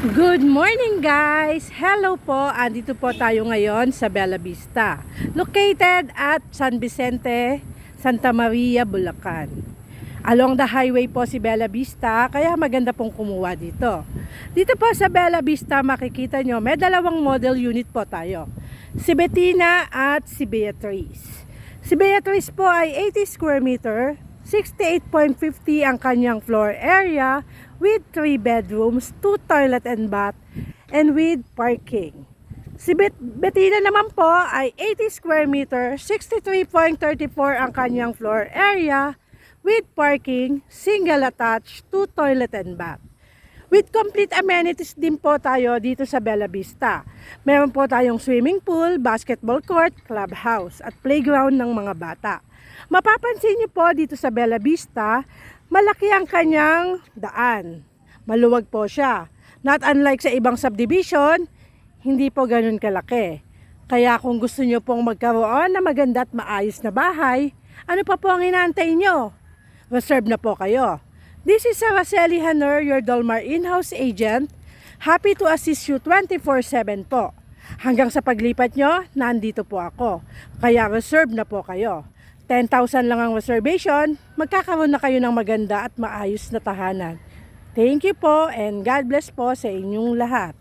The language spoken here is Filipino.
Good morning guys! Hello po! Andito po tayo ngayon sa Bella Vista, located at San Vicente, Santa Maria, Bulacan. Along the highway po si Bella Vista, kaya maganda pong kumuha dito. Dito po sa Bella Vista makikita nyo, may dalawang model unit po tayo. Si Bettina at si Beatrice. Si Beatrice po ay 80 square meter, 68.50 ang kanyang floor area with 3 bedrooms, 2 toilet and bath, and with parking. Si Bettina naman po ay 80 square meter, 63.34 ang kanyang floor area with parking, single attached, 2 toilet and bath. With complete amenities din po tayo dito sa Bella Vista. Meron po tayong swimming pool, basketball court, clubhouse at playground ng mga bata. Mapapansin niyo po dito sa Bella Vista, malaki ang kanyang daan. Maluwag po siya. Not unlike sa ibang subdivision, hindi po ganun kalaki. Kaya kung gusto niyo pong magkaroon na maganda at maayos na bahay, ano pa po ang inaantay niyo? Reserve na po kayo. This is Araceli Hanner, your Dolmar in-house agent. Happy to assist you 24/7 po. Hanggang sa paglipat nyo, nandito po ako. Kaya reserve na po kayo. 10,000 lang ang reservation, magkakaroon na kayo ng maganda at maayos na tahanan. Thank you po and God bless po sa inyong lahat.